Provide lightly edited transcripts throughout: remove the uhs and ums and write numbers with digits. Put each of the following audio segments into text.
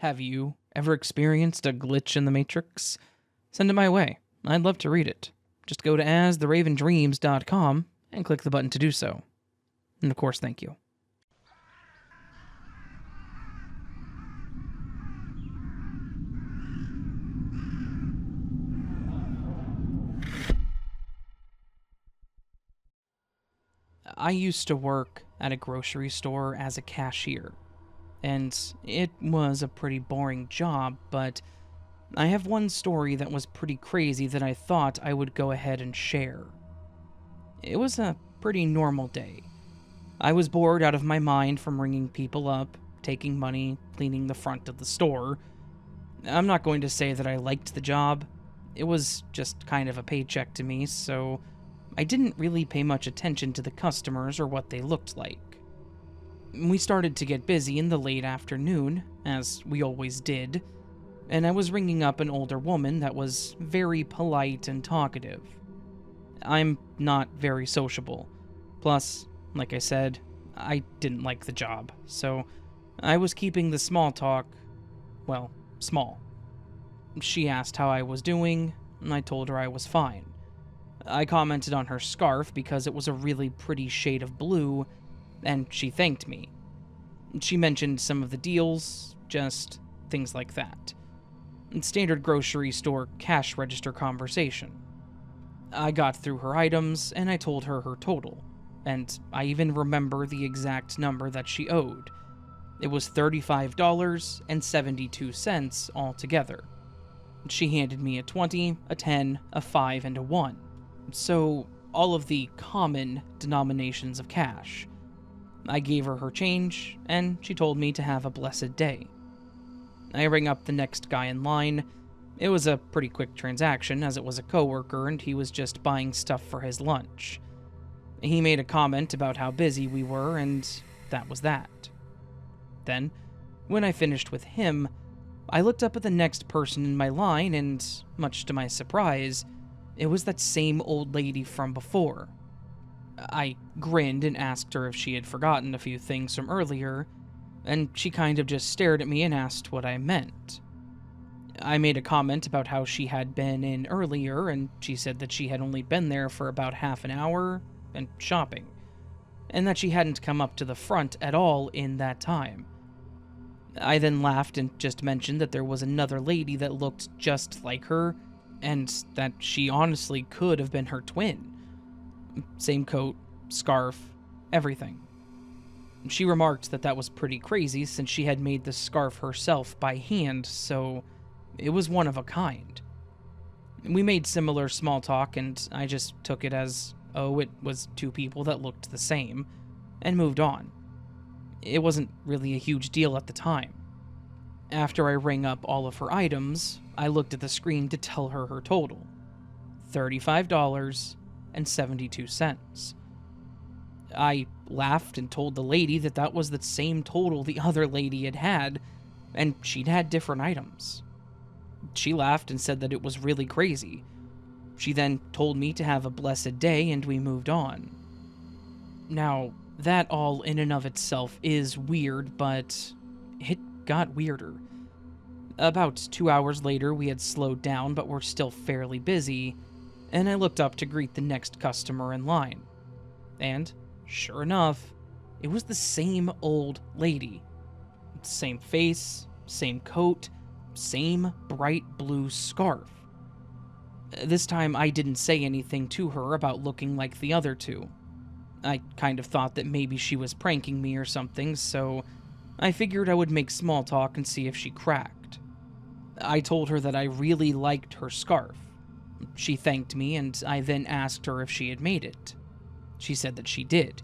Have you ever experienced a glitch in the Matrix? Send it my way. I'd love to read it. Just go to astheravendreams.com and click the button to do so. And of course, thank you. I used to work at a grocery store as a cashier, and it was a pretty boring job, but I have one story that was pretty crazy that I thought I would go ahead and share. It was a pretty normal day. I was bored out of my mind from ringing people up, taking money, cleaning the front of the store. I'm not going to say that I liked the job. It was just kind of a paycheck to me, so I didn't really pay much attention to the customers or what they looked like. We started to get busy in the late afternoon, as we always did, and I was ringing up an older woman that was very polite and talkative. I'm not very sociable. Plus, like I said, I didn't like the job, so I was keeping the small talk, well, small. She asked how I was doing, and I told her I was fine. I commented on her scarf because it was a really pretty shade of blue, and she thanked me. She mentioned some of the deals, just things like that. Standard grocery store cash register conversation. I got through her items, and I told her her total, and I even remember the exact number that she owed. It was $35.72 altogether. She handed me a 20, a 10, a 5, and a 1. So, all of the common denominations of cash. I gave her her change, and she told me to have a blessed day. I rang up the next guy in line. It was a pretty quick transaction, as it was a coworker and he was just buying stuff for his lunch. He made a comment about how busy we were, and that was that. Then, when I finished with him, I looked up at the next person in my line, and, much to my surprise, it was that same old lady from before. I grinned and asked her if she had forgotten a few things from earlier, and she kind of just stared at me and asked what I meant. I made a comment about how she had been in earlier, and she said that she had only been there for about half an hour and shopping, and that she hadn't come up to the front at all in that time. I then laughed and just mentioned that there was another lady that looked just like her, and that she honestly could have been her twin. Same coat, scarf, everything. She remarked that that was pretty crazy since she had made the scarf herself by hand, so it was one of a kind. We made similar small talk, and I just took it as, oh, it was two people that looked the same, and moved on. It wasn't really a huge deal at the time. After I rang up all of her items, I looked at the screen to tell her her total. $35.72. I laughed and told the lady that that was the same total the other lady had had, and she'd had different items. She laughed and said that it was really crazy. She then told me to have a blessed day, and we moved on. Now, that all in and of itself is weird, but it got weirder. About 2 hours later, we had slowed down, but were still fairly busy, and I looked up to greet the next customer in line. And, sure enough, it was the same old lady. Same face, same coat, same bright blue scarf. This time, I didn't say anything to her about looking like the other two. I kind of thought that maybe she was pranking me or something, so I figured I would make small talk and see if she cracked. I told her that I really liked her scarf. She thanked me, and I then asked her if she had made it. She said that she did,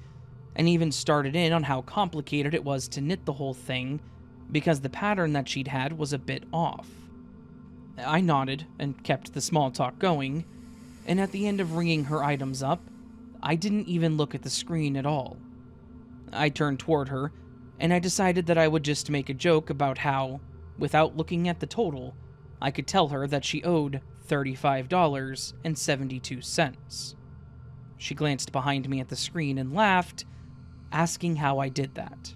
and even started in on how complicated it was to knit the whole thing, because the pattern that she'd had was a bit off. I nodded and kept the small talk going, and at the end of ringing her items up, I didn't even look at the screen at all. I turned toward her, and I decided that I would just make a joke about how, without looking at the total, I could tell her that she owed $35.72. She glanced behind me at the screen and laughed, asking how I did that.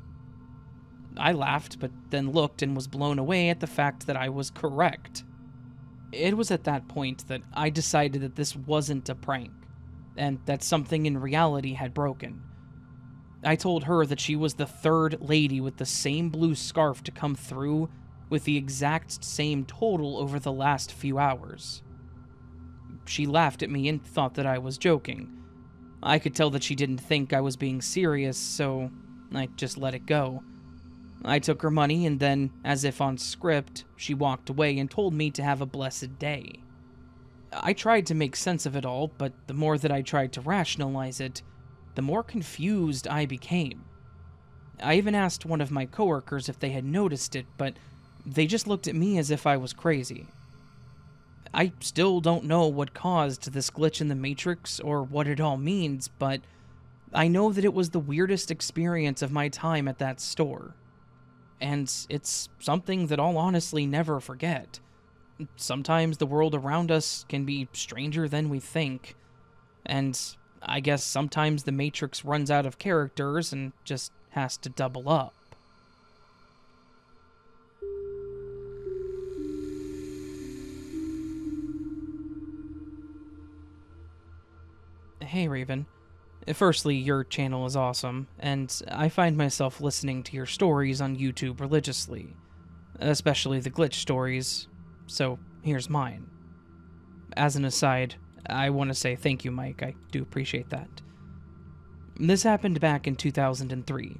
I laughed, but then looked and was blown away at the fact that I was correct. It was at that point that I decided that this wasn't a prank, and that something in reality had broken. I told her that she was the third lady with the same blue scarf to come through with the exact same total over the last few hours. She laughed at me and thought that I was joking. I could tell that she didn't think I was being serious, so I just let it go. I took her money, and then, as if on script, she walked away and told me to have a blessed day. I tried to make sense of it all, but the more that I tried to rationalize it, the more confused I became. I even asked one of my coworkers if they had noticed it, but they just looked at me as if I was crazy. I still don't know what caused this glitch in the Matrix or what it all means, but I know that it was the weirdest experience of my time at that store. And it's something that I'll honestly never forget. Sometimes the world around us can be stranger than we think, and I guess sometimes the Matrix runs out of characters and just has to double up. Hey Raven. Firstly, your channel is awesome, and I find myself listening to your stories on YouTube religiously, especially the glitch stories, so here's mine. As an aside, I want to say thank you, Mike. I do appreciate that. This happened back in 2003,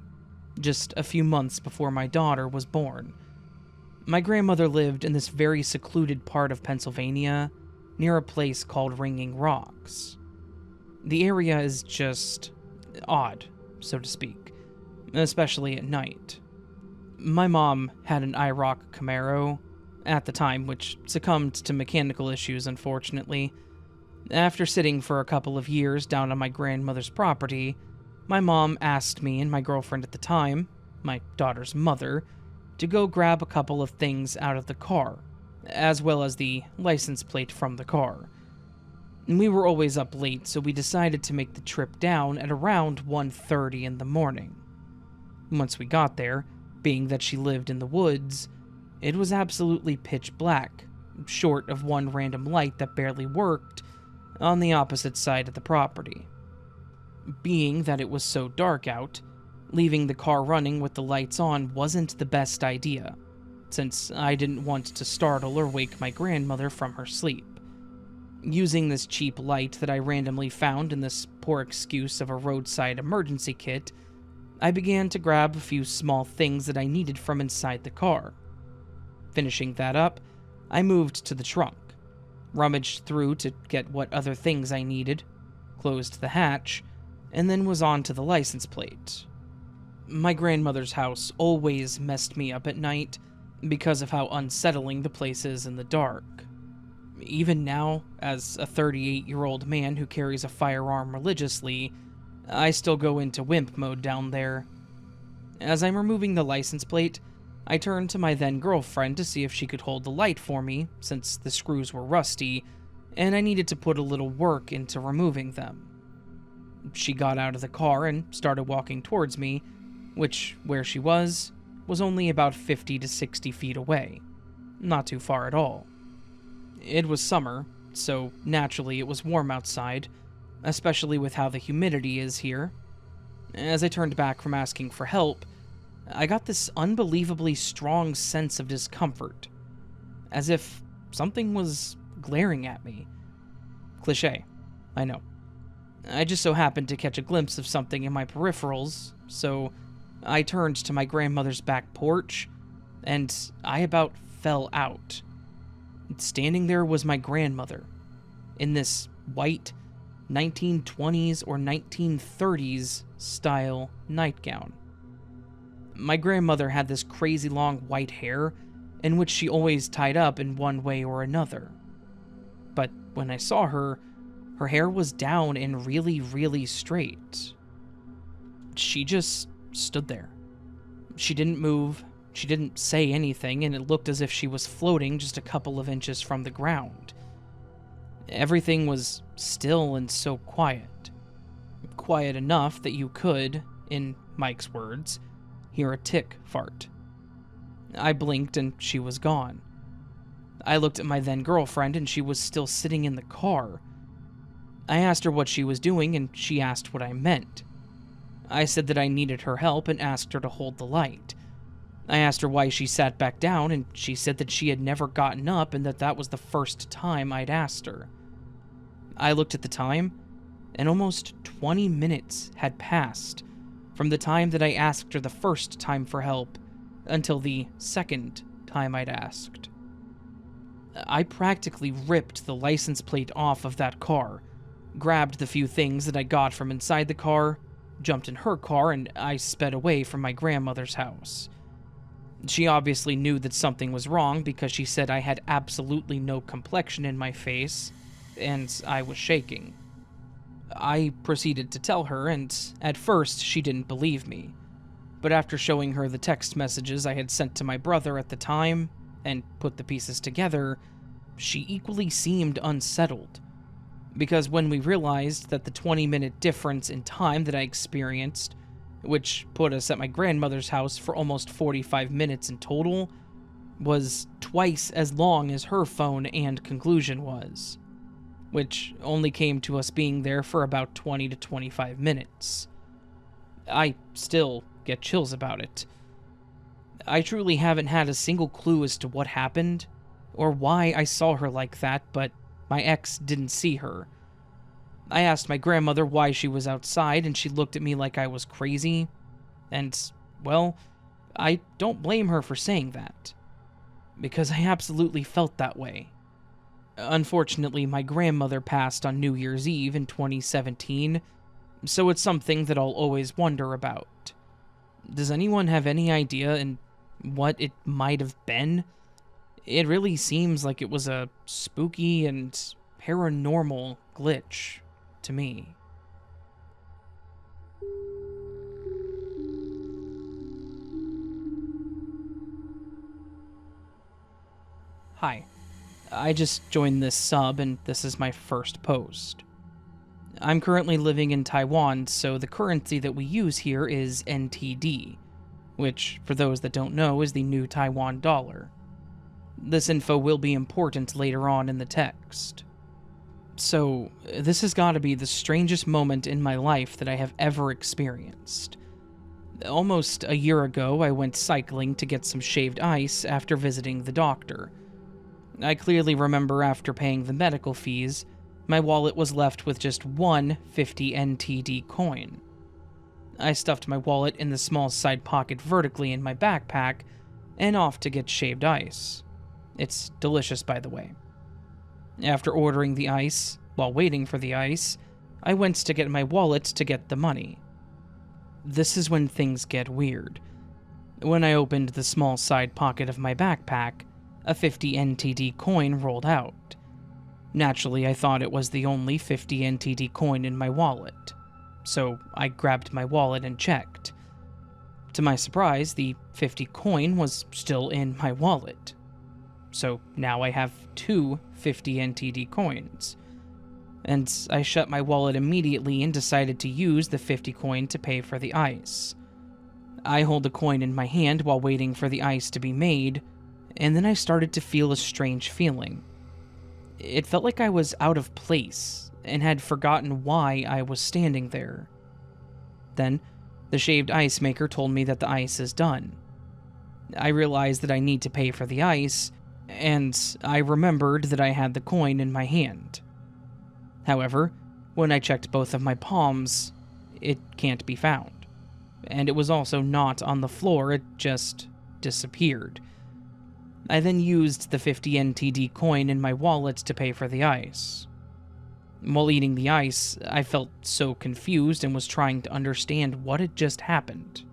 just a few months before my daughter was born. My grandmother lived in this very secluded part of Pennsylvania, near a place called Ringing Rocks. The area is just odd, so to speak, especially at night. My mom had an IROC Camaro at the time, which succumbed to mechanical issues, unfortunately. After sitting for a couple of years down on my grandmother's property, my mom asked me and my girlfriend at the time, my daughter's mother, to go grab a couple of things out of the car, as well as the license plate from the car. We were always up late, so we decided to make the trip down at around 1:30 in the morning. Once we got there, being that she lived in the woods, it was absolutely pitch black, short of one random light that barely worked on the opposite side of the property. Being that it was so dark out, leaving the car running with the lights on wasn't the best idea, since I didn't want to startle or wake my grandmother from her sleep. Using this cheap light that I randomly found in this poor excuse of a roadside emergency kit, I began to grab a few small things that I needed from inside the car. Finishing that up, I moved to the trunk, rummaged through to get what other things I needed, closed the hatch, and then was on to the license plate. My grandmother's house always messed me up at night because of how unsettling the place is in the dark. Even now, as a 38-year-old man who carries a firearm religiously, I still go into wimp mode down there. As I'm removing the license plate, I turned to my then-girlfriend to see if she could hold the light for me, since the screws were rusty, and I needed to put a little work into removing them. She got out of the car and started walking towards me, which, where she was only about 50 to 60 feet away. Not too far at all. It was summer, so naturally it was warm outside, especially with how the humidity is here. As I turned back from asking for help, I got this unbelievably strong sense of discomfort, as if something was glaring at me. Cliché, I know. I just so happened to catch a glimpse of something in my peripherals, so I turned to my grandmother's back porch, and I about fell out. Standing there was my grandmother, in this white 1920s or 1930s style nightgown. My grandmother had this crazy long white hair, in which she always tied up in one way or another. But when I saw her, her hair was down and really, really straight. She just stood there. She didn't move. She didn't say anything, and it looked as if she was floating just a couple of inches from the ground. Everything was still and so quiet. Quiet enough that you could, in Mike's words, hear a tick fart. I blinked and she was gone. I looked at my then girlfriend and she was still sitting in the car. I asked her what she was doing and she asked what I meant. I said that I needed her help and asked her to hold the light. I asked her why she sat back down and she said that she had never gotten up and that was the first time I'd asked her. I looked at the time and almost 20 minutes had passed from the time that I asked her the first time for help until the second time I'd asked. I practically ripped the license plate off of that car, grabbed the few things that I got from inside the car, jumped in her car, and I sped away from my grandmother's house. She obviously knew that something was wrong because she said I had absolutely no complexion in my face, and I was shaking. I proceeded to tell her, and at first she didn't believe me. But after showing her the text messages I had sent to my brother at the time, and put the pieces together, she equally seemed unsettled. Because when we realized that the 20-minute difference in time that I experienced, which put us at my grandmother's house for almost 45 minutes in total, was twice as long as her phone and conclusion was, which only came to us being there for about 20 to 25 minutes. I still get chills about it. I truly haven't had a single clue as to what happened, or why I saw her like that, but my ex didn't see her. I asked my grandmother why she was outside, and she looked at me like I was crazy, and, well, I don't blame her for saying that, because I absolutely felt that way. Unfortunately, my grandmother passed on New Year's Eve in 2017, so it's something that I'll always wonder about. Does anyone have any idea in what it might have been? It really seems like it was a spooky and paranormal glitch to me. Hi, I just joined this sub and this is my first post. I'm currently living in Taiwan, so the currency that we use here is NTD, which, for those that don't know, is the new Taiwan dollar. This info will be important later on in the text. So, this has got to be the strangest moment in my life that I have ever experienced. Almost a year ago, I went cycling to get some shaved ice after visiting the doctor. I clearly remember after paying the medical fees, my wallet was left with just one 50 NTD coin. I stuffed my wallet in the small side pocket vertically in my backpack, and off to get shaved ice. It's delicious, by the way. After ordering the ice, while waiting for the ice, I went to get my wallet to get the money. This is when things get weird. When I opened the small side pocket of my backpack, a 50 NTD coin rolled out. Naturally, I thought it was the only 50 NTD coin in my wallet, so I grabbed my wallet and checked. To my surprise, the 50 coin was still in my wallet. So now I have two 50 NTD coins. And I shut my wallet immediately and decided to use the 50 coin to pay for the ice. I hold the coin in my hand while waiting for the ice to be made, and then I started to feel a strange feeling. It felt like I was out of place and had forgotten why I was standing there. Then, the shaved ice maker told me that the ice is done. I realized that I need to pay for the ice, and I remembered that I had the coin in my hand. However, when I checked both of my palms, it can't be found. And it was also not on the floor, it just disappeared. I then used the 50 NTD coin in my wallet to pay for the ice. While eating the ice, I felt so confused and was trying to understand what had just happened.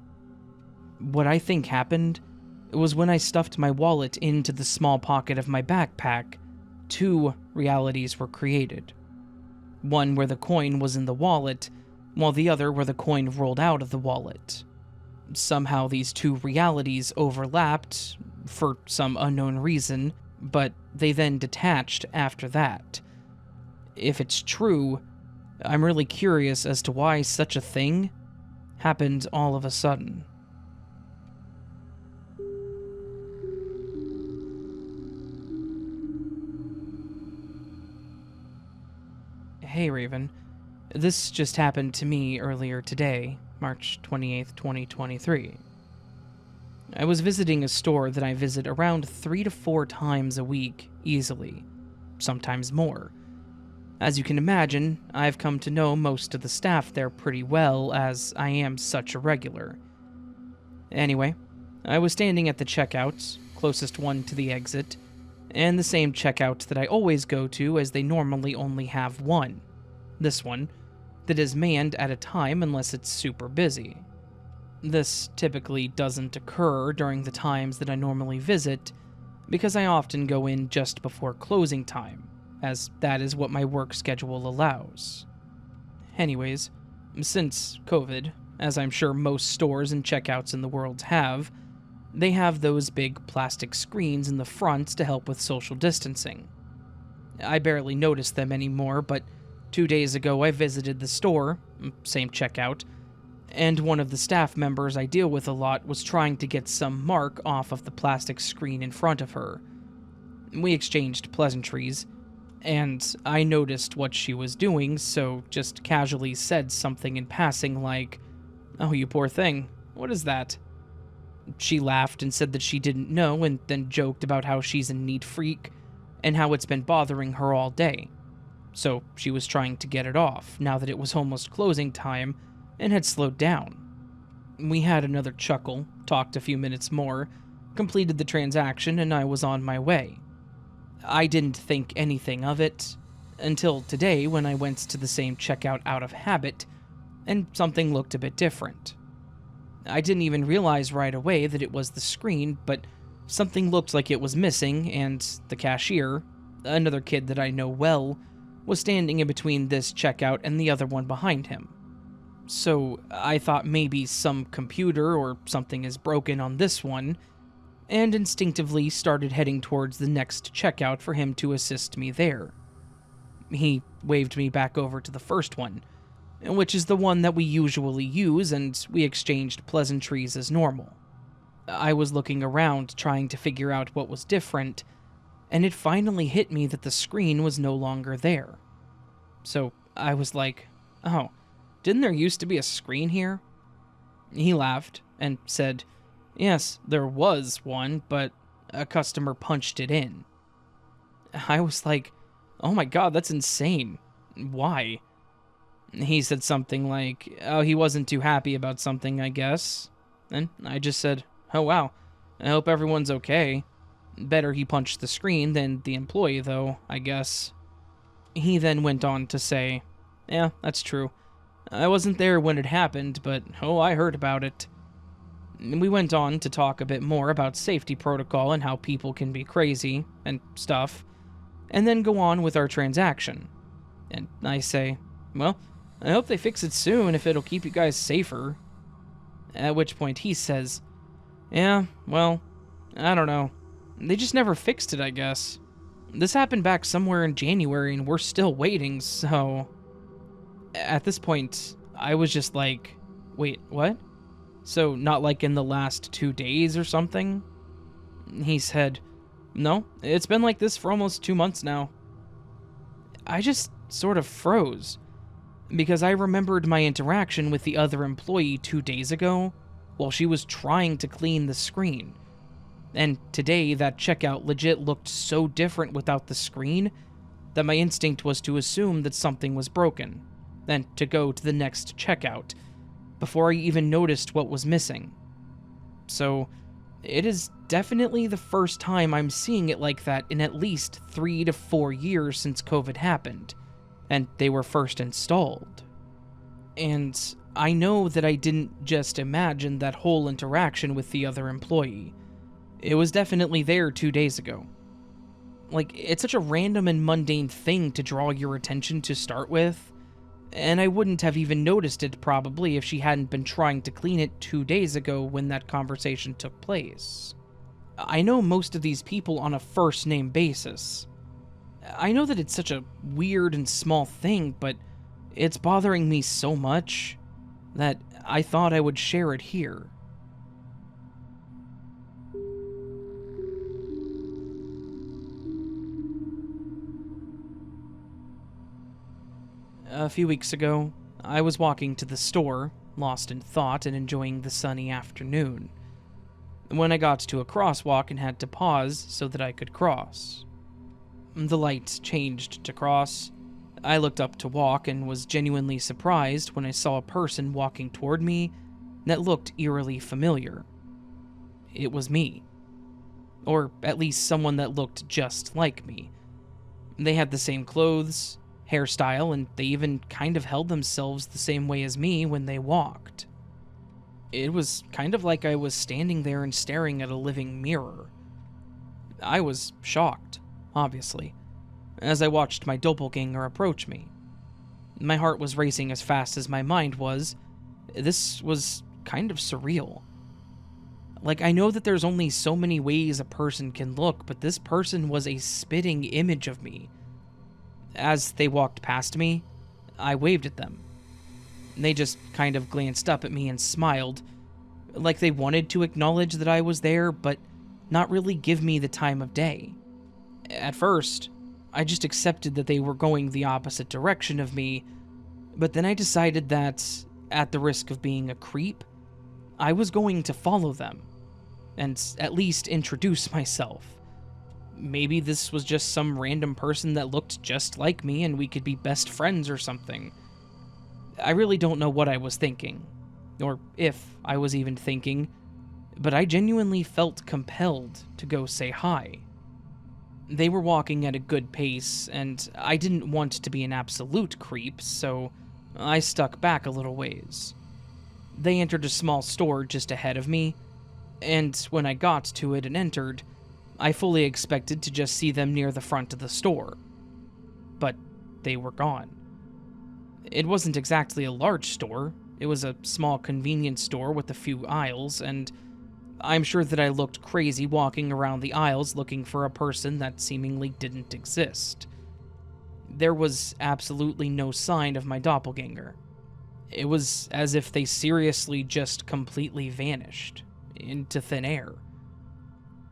What I think happened was when I stuffed my wallet into the small pocket of my backpack, two realities were created. One where the coin was in the wallet, while the other where the coin rolled out of the wallet. Somehow these two realities overlapped, for some unknown reason, but they then detached after that. If it's true, I'm really curious as to why such a thing happened all of a sudden. Hey Raven, this just happened to me earlier today, March 28th, 2023. I was visiting a store that I visit around 3 to 4 times a week, easily, sometimes more. As you can imagine, I've come to know most of the staff there pretty well, as I am such a regular. Anyway, I was standing at the checkout, closest one to the exit, and the same checkout that I always go to, as they normally only have one. This one, that is manned at a time unless it's super busy. This typically doesn't occur during the times that I normally visit, because I often go in just before closing time, as that is what my work schedule allows. Anyways, since COVID, as I'm sure most stores and checkouts in the world have, they have those big plastic screens in the front to help with social distancing. I barely notice them anymore, but 2 days ago I visited the store, same checkout, and one of the staff members I deal with a lot was trying to get some mark off of the plastic screen in front of her. We exchanged pleasantries, and I noticed what she was doing, so just casually said something in passing like, "Oh, you poor thing, what is that?" She laughed and said that she didn't know, and then joked about how she's a neat freak, and how it's been bothering her all day. So she was trying to get it off, now that it was almost closing time, and had slowed down. We had another chuckle, talked a few minutes more, completed the transaction, and I was on my way. I didn't think anything of it, until today when I went to the same checkout out of habit, and something looked a bit different. I didn't even realize right away that it was the screen, but something looked like it was missing, and the cashier, another kid that I know well, was standing in between this checkout and the other one behind him. So I thought maybe some computer or something is broken on this one, and instinctively started heading towards the next checkout for him to assist me there. He waved me back over to the first one, which is the one that we usually use, and we exchanged pleasantries as normal. I was looking around trying to figure out what was different, and it finally hit me that the screen was no longer there. So I was like, "Oh, didn't there used to be a screen here?" He laughed and said, "Yes, there was one, but a customer punched it in." I was like, "Oh my god, that's insane. Why?" He said something like, "Oh, he wasn't too happy about something, I guess." And I just said, "Oh wow, I hope everyone's okay. Better he punched the screen than the employee, though, I guess." He then went on to say, "Yeah, that's true. I wasn't there when it happened, but oh, I heard about it." We went on to talk a bit more about safety protocol and how people can be crazy and stuff, and then go on with our transaction. And I say, "Well, I hope they fix it soon if it'll keep you guys safer." At which point he says, "Yeah, well, I don't know. They just never fixed it, I guess. This happened back somewhere in January and we're still waiting, so..." At this point, I was just like, "Wait, what? So not like in the last 2 days or something?" He said, "No, it's been like this for almost 2 months now." I just sort of froze, because I remembered my interaction with the other employee 2 days ago while she was trying to clean the screen. And today, that checkout legit looked so different without the screen that my instinct was to assume that something was broken, and to go to the next checkout, before I even noticed what was missing. So, it is definitely the first time I'm seeing it like that in at least 3 to 4 years since COVID happened, and they were first installed. And I know that I didn't just imagine that whole interaction with the other employee. It was definitely there 2 days ago. Like, it's such a random and mundane thing to draw your attention to start with, and I wouldn't have even noticed it probably if she hadn't been trying to clean it 2 days ago when that conversation took place. I know most of these people on a first-name basis. I know that it's such a weird and small thing, but it's bothering me so much that I thought I would share it here. A few weeks ago, I was walking to the store, lost in thought and enjoying the sunny afternoon, when I got to a crosswalk and had to pause so that I could cross. The light changed to cross. I looked up to walk and was genuinely surprised when I saw a person walking toward me that looked eerily familiar. It was me. Or at least someone that looked just like me. They had the same clothes, hairstyle, and they even kind of held themselves the same way as me when they walked. It was kind of like I was standing there and staring at a living mirror. I was shocked, obviously, as I watched my doppelganger approach me. My heart was racing as fast as my mind was. This was kind of surreal. Like, I know that there's only so many ways a person can look, but this person was a spitting image of me. As they walked past me, I waved at them. They just kind of glanced up at me and smiled, like they wanted to acknowledge that I was there, but not really give me the time of day. At first, I just accepted that they were going the opposite direction of me, but then I decided that, at the risk of being a creep, I was going to follow them, and at least introduce myself. Maybe this was just some random person that looked just like me and we could be best friends or something. I really don't know what I was thinking, or if I was even thinking, but I genuinely felt compelled to go say hi. They were walking at a good pace, and I didn't want to be an absolute creep, so I stuck back a little ways. They entered a small store just ahead of me, and when I got to it and entered, I fully expected to just see them near the front of the store. But they were gone. It wasn't exactly a large store. It was a small convenience store with a few aisles, and I'm sure that I looked crazy walking around the aisles looking for a person that seemingly didn't exist. There was absolutely no sign of my doppelganger. It was as if they seriously just completely vanished into thin air.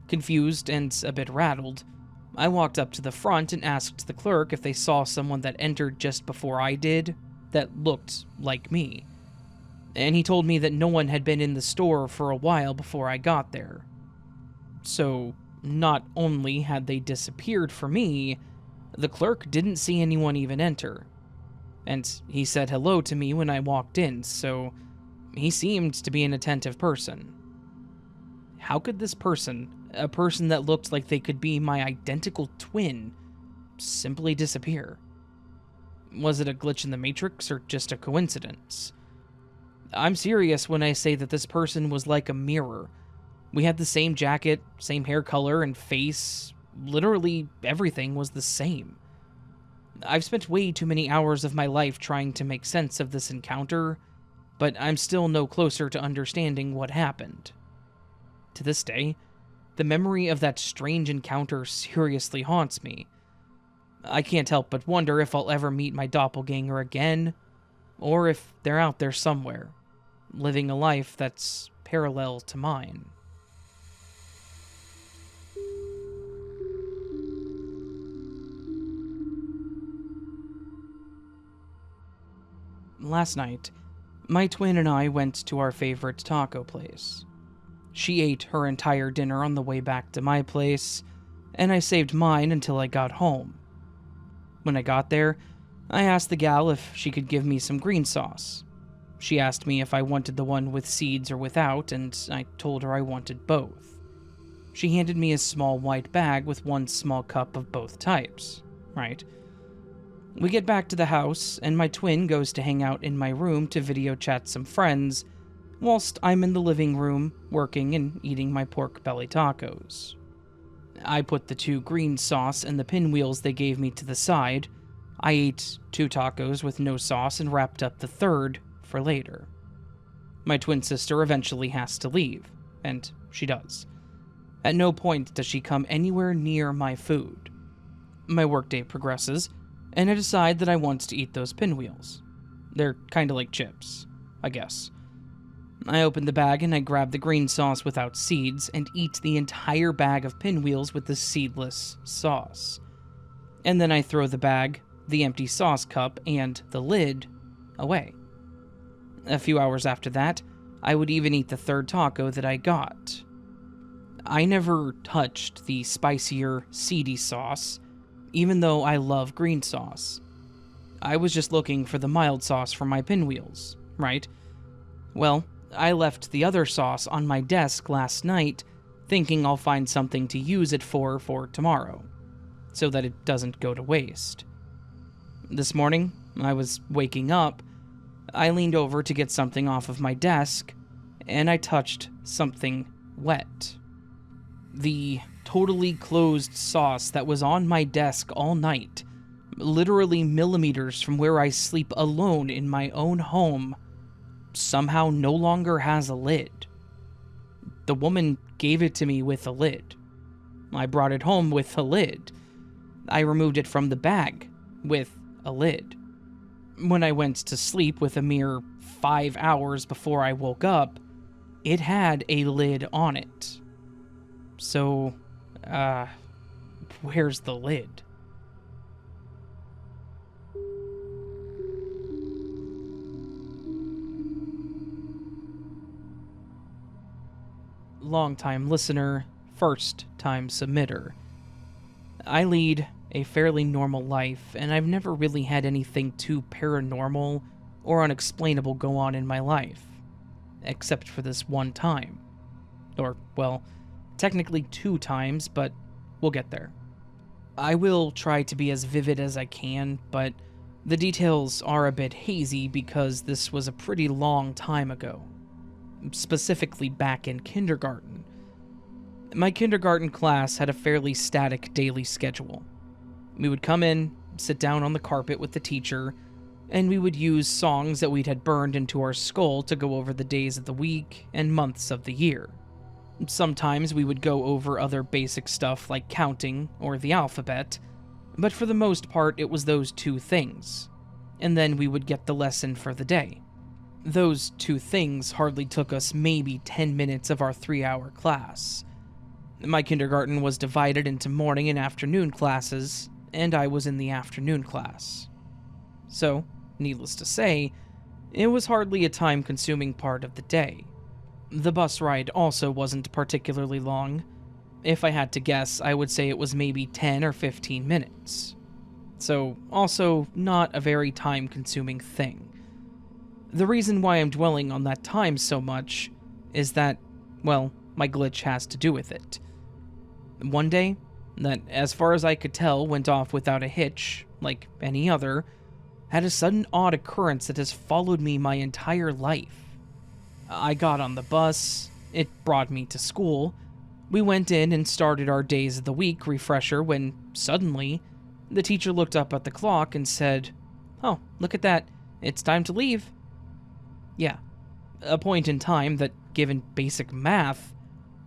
Confused and a bit rattled, I walked up to the front and asked the clerk if they saw someone that entered just before I did that looked like me. And he told me that no one had been in the store for a while before I got there. So, not only had they disappeared for me, the clerk didn't see anyone even enter. And he said hello to me when I walked in, so he seemed to be an attentive person. How could this person, a person that looked like they could be my identical twin, simply disappear? Was it a glitch in the Matrix or just a coincidence? I'm serious when I say that this person was like a mirror. We had the same jacket, same hair color and face. Literally everything was the same. I've spent way too many hours of my life trying to make sense of this encounter, but I'm still no closer to understanding what happened. To this day, the memory of that strange encounter seriously haunts me. I can't help but wonder if I'll ever meet my doppelganger again, or if they're out there somewhere, living a life that's parallel to mine. Last night, my twin and I went to our favorite taco place. She ate her entire dinner on the way back to my place, and I saved mine until I got home. When I got there, I asked the gal if she could give me some green sauce. She asked me if I wanted the one with seeds or without, and I told her I wanted both. She handed me a small white bag with one small cup of both types, right? We get back to the house, and my twin goes to hang out in my room to video chat some friends, whilst I'm in the living room, working and eating my pork belly tacos. I put the 2 green sauce and the pinwheels they gave me to the side. I ate 2 tacos with no sauce and wrapped up the 3rd for later. My twin sister eventually has to leave, and she does. At no point does she come anywhere near my food. My workday progresses, and I decide that I want to eat those pinwheels. They're kinda like chips, I guess. I open the bag and I grab the green sauce without seeds and eat the entire bag of pinwheels with the seedless sauce. And then I throw the bag the empty sauce cup and the lid away. A few hours after that, I would even eat the third taco that I got. I never touched the spicier, seedy sauce, even though I love green sauce. I was just looking for the mild sauce for my pinwheels, right? Well, I left the other sauce on my desk last night, thinking I'll find something to use it for tomorrow, so that it doesn't go to waste. This morning, I was waking up, I leaned over to get something off of my desk, and I touched something wet. The totally closed sauce that was on my desk all night, literally millimeters from where I sleep alone in my own home, somehow no longer has a lid. The woman gave it to me with a lid. I brought it home with a lid. I removed it from the bag with a lid. When I went to sleep with a mere 5 hours before I woke up, it had a lid on it. So, where's the lid? Long-time listener, first-time submitter. I lead a fairly normal life, and I've never really had anything too paranormal or unexplainable go on in my life, except for this one time. Or, well, technically 2 times, but we'll get there. I will try to be as vivid as I can, but the details are a bit hazy because this was a pretty long time ago. Specifically back in kindergarten. My kindergarten class had a fairly static daily schedule. We would come in, sit down on the carpet with the teacher, and we would use songs that we'd had burned into our skull to go over the days of the week and months of the year. Sometimes we would go over other basic stuff like counting or the alphabet, but for the most part it was those 2 things, and then we would get the lesson for the day. Those 2 things hardly took us maybe 10 minutes of our 3-hour class. My kindergarten was divided into morning and afternoon classes, and I was in the afternoon class. So, needless to say, it was hardly a time-consuming part of the day. The bus ride also wasn't particularly long. If I had to guess, I would say it was maybe 10 or 15 minutes. So, also not a very time-consuming thing. The reason why I'm dwelling on that time so much is that, well, my glitch has to do with it. One day, that as far as I could tell went off without a hitch, like any other, had a sudden odd occurrence that has followed me my entire life. I got on the bus, it brought me to school, we went in and started our days of the week refresher when, suddenly, the teacher looked up at the clock and said, "Oh, look at that, it's time to leave." Yeah, a point in time that, given basic math,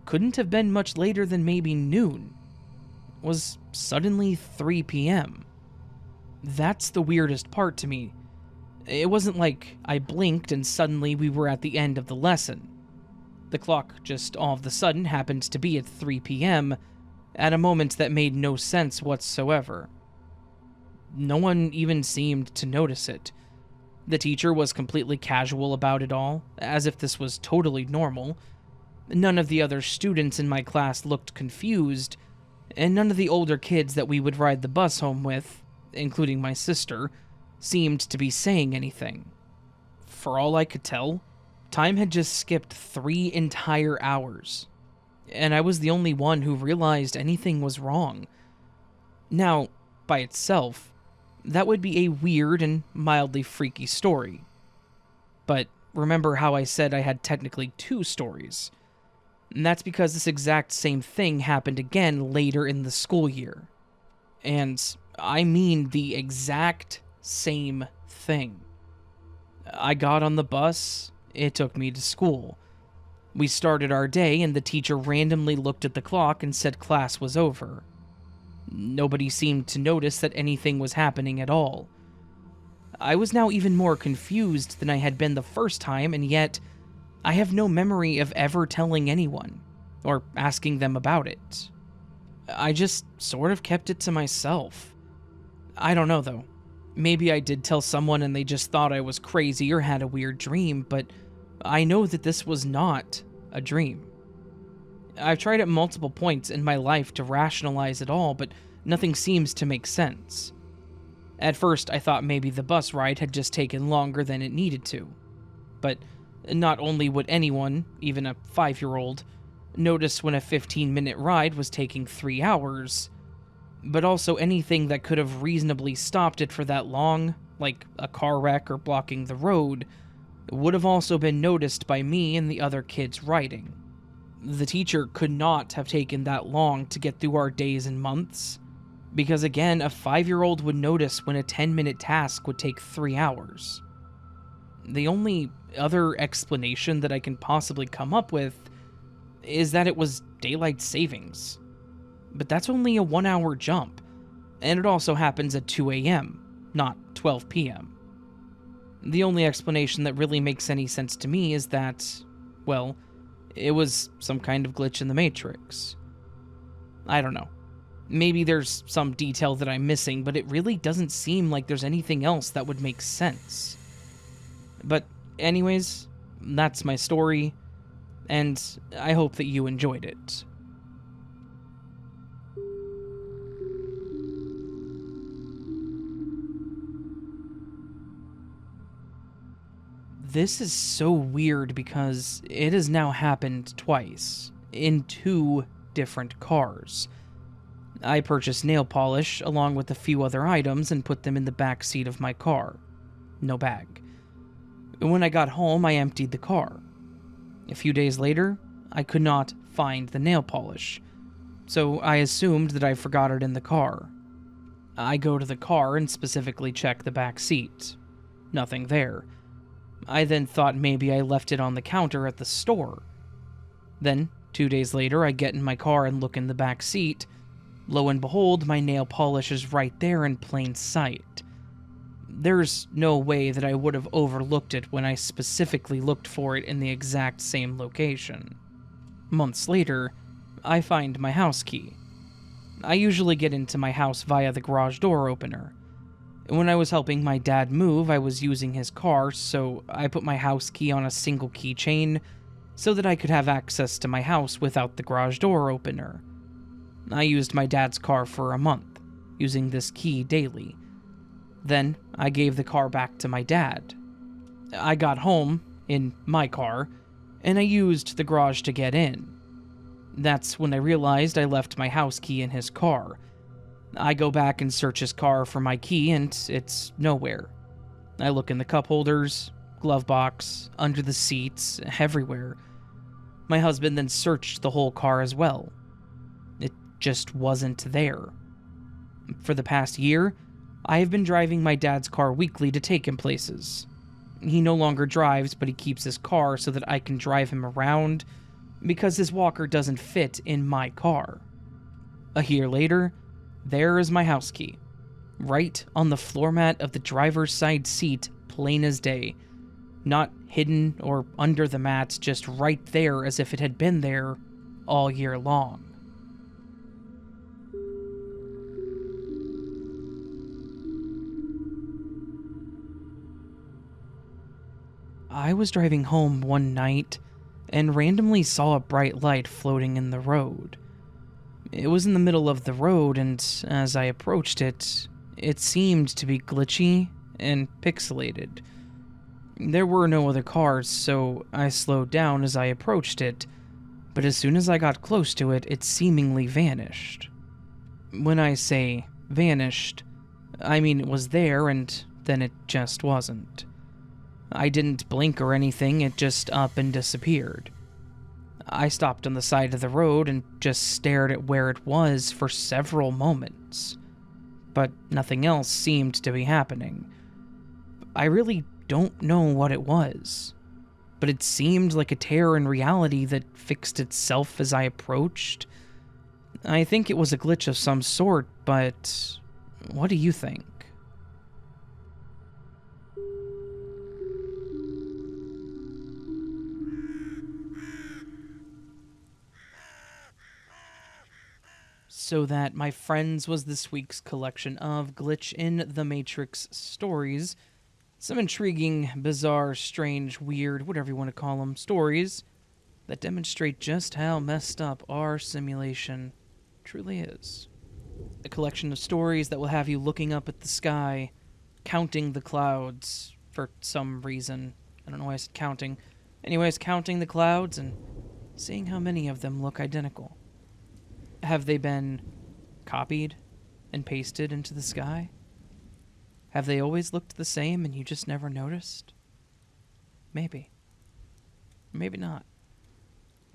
couldn't have been much later than maybe noon, was suddenly 3 p.m. That's the weirdest part to me. It wasn't like I blinked and suddenly we were at the end of the lesson. The clock just all of a sudden happened to be at 3 p.m. at a moment that made no sense whatsoever. No one even seemed to notice it. The teacher was completely casual about it all, as if this was totally normal. None of the other students in my class looked confused, and none of the older kids that we would ride the bus home with, including my sister, seemed to be saying anything. For all I could tell, time had just skipped 3 entire hours, and I was the only one who realized anything was wrong. Now, by itself, that would be a weird and mildly freaky story. But remember how I said I had technically 2 stories? And that's because this exact same thing happened again later in the school year. And I mean the exact same thing. I got on the bus, it took me to school. We started our day and the teacher randomly looked at the clock and said class was over. Nobody seemed to notice that anything was happening at all. I was now even more confused than I had been the first time, and yet I have no memory of ever telling anyone, or asking them about it. I just sort of kept it to myself. I don't know though. Maybe I did tell someone and they just thought I was crazy or had a weird dream, but I know that this was not a dream. I've tried at multiple points in my life to rationalize it all, but nothing seems to make sense. At first, I thought maybe the bus ride had just taken longer than it needed to. But not only would anyone, even a 5-year-old, notice when a 15-minute ride was taking 3 hours, but also anything that could have reasonably stopped it for that long, like a car wreck or blocking the road, would have also been noticed by me and the other kids riding. The teacher could not have taken that long to get through our days and months, because again, a 5-year-old would notice when a 10-minute task would take 3 hours. The only other explanation that I can possibly come up with is that it was daylight savings. But that's only a 1-hour jump, and it also happens at 2 a.m., not 12 p.m. The only explanation that really makes any sense to me is that, well, it was some kind of glitch in the Matrix. I don't know. Maybe there's some detail that I'm missing, but it really doesn't seem like there's anything else that would make sense. But anyways, that's my story, and I hope that you enjoyed it. This is so weird because it has now happened twice, in 2 different cars. I purchased nail polish along with a few other items and put them in the back seat of my car. No bag. When I got home, I emptied the car. A few days later, I could not find the nail polish, so I assumed that I forgot it in the car. I go to the car and specifically check the back seat. Nothing there. I then thought maybe I left it on the counter at the store. Then, 2 days later, I get in my car and look in the back seat. Lo and behold, my nail polish is right there in plain sight. There's no way that I would have overlooked it when I specifically looked for it in the exact same location. Months later, I find my house key. I usually get into my house via the garage door opener. When I was helping my dad move, I was using his car, so I put my house key on a single keychain so that I could have access to my house without the garage door opener. I used my dad's car for a month, using this key daily. Then, I gave the car back to my dad. I got home, in my car, and I used the garage to get in. That's when I realized I left my house key in his car. I go back and search his car for my key, and it's nowhere. I look in the cup holders, glove box, under the seats, everywhere. My husband then searched the whole car as well. It just wasn't there. For the past year, I have been driving my dad's car weekly to take him places. He no longer drives, but he keeps his car so that I can drive him around, because his walker doesn't fit in my car. A year later, there is my house key, right on the floor mat of the driver's side seat, plain as day. Not hidden or under the mat, just right there as if it had been there all year long. I was driving home one night and randomly saw a bright light floating in the road. It was in the middle of the road, and as I approached it, it seemed to be glitchy and pixelated. There were no other cars, so I slowed down as I approached it, but as soon as I got close to it, it seemingly vanished. When I say vanished, I mean it was there and then it just wasn't. I didn't blink or anything, it just up and disappeared. I stopped on the side of the road and just stared at where it was for several moments, but nothing else seemed to be happening. I really don't know what it was, but it seemed like a tear in reality that fixed itself as I approached. I think it was a glitch of some sort, but what do you think? So That My Friends was this week's collection of Glitch in the Matrix stories. Some intriguing, bizarre, strange, weird, whatever you want to call them, stories that demonstrate just how messed up our simulation truly is. A collection of stories that will have you looking up at the sky, counting the clouds for some reason. I don't know why I said counting. Anyways, counting the clouds and seeing how many of them look identical. Have they been copied and pasted into the sky? Have they always looked the same and you just never noticed? Maybe. Maybe not.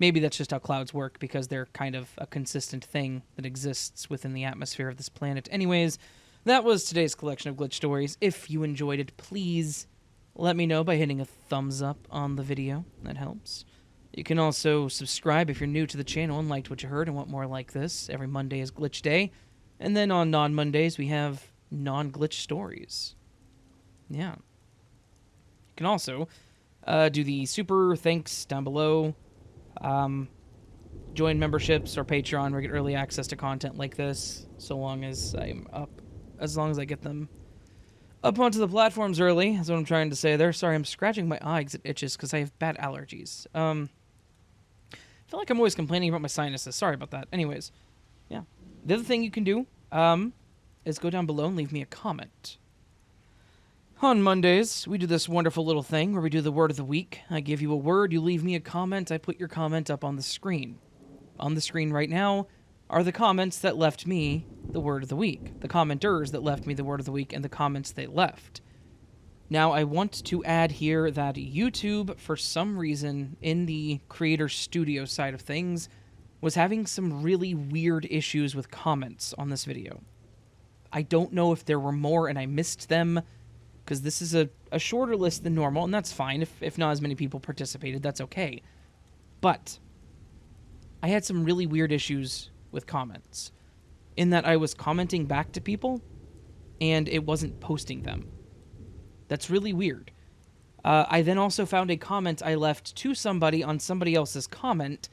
Maybe that's just how clouds work, because they're kind of a consistent thing that exists within the atmosphere of this planet. Anyways, that was today's collection of glitch stories. If you enjoyed it, please let me know by hitting a thumbs up on the video. That helps. You can also subscribe if you're new to the channel and liked what you heard and want more like this. Every Monday is Glitch Day. And then on non-Mondays, we have non-glitch stories. Yeah. You can also do the super thanks down below. Join memberships or Patreon where you get early access to content like this, so long as I'm up, as long as I get them up onto the platforms early. That's what I'm trying to say there. Sorry, I'm scratching my eye because it itches because I have bad allergies. I feel like I'm always complaining about my sinuses. Sorry about that. Anyways, yeah. The other thing you can do is go down below and leave me a comment. On Mondays, we do this wonderful little thing where we do the word of the week. I give you a word, you leave me a comment, I put your comment up on the screen. On the screen right now are the comments that left me the word of the week, the commenters that left me the word of the week, and the comments they left. Now, I want to add here that YouTube, for some reason, in the Creator Studio side of things, was having some really weird issues with comments on this video. I don't know if there were more and I missed them, because this is a shorter list than normal, and that's fine. If not as many people participated, that's okay. But I had some really weird issues with comments, in that I was commenting back to people, and it wasn't posting them. That's really weird. I then also found a comment I left to somebody on somebody else's comment,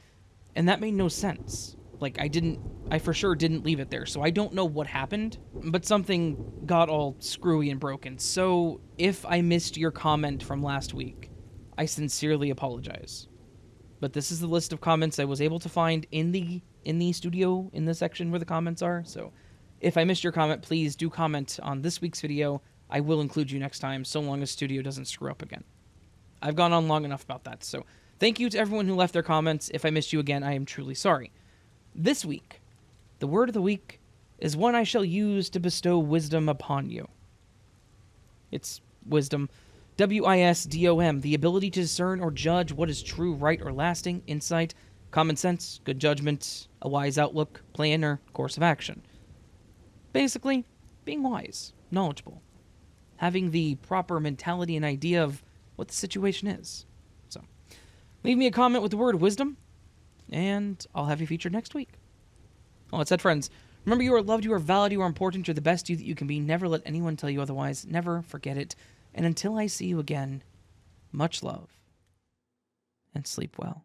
and that made no sense. Like, I for sure didn't leave it there, so I don't know what happened, but something got all screwy and broken. So, if I missed your comment from last week, I sincerely apologize. But this is the list of comments I was able to find in the studio, in the section where the comments are. So, if I missed your comment, please do comment on this week's video. I will include you next time, so long as studio doesn't screw up again. I've gone on long enough about that, so thank you to everyone who left their comments. If I missed you again, I am truly sorry. This week, the word of the week is one I shall use to bestow wisdom upon you. It's wisdom. W-I-S-D-O-M, the ability to discern or judge what is true, right, or lasting, insight, common sense, good judgment, a wise outlook, plan, or course of action. Basically, being wise, knowledgeable, having the proper mentality and idea of what the situation is. So, leave me a comment with the word wisdom, and I'll have you featured next week. Well, that said, friends, remember you are loved, you are valid, you are important, you're the best you that you can be. Never let anyone tell you otherwise. Never forget it. And until I see you again, much love, and sleep well.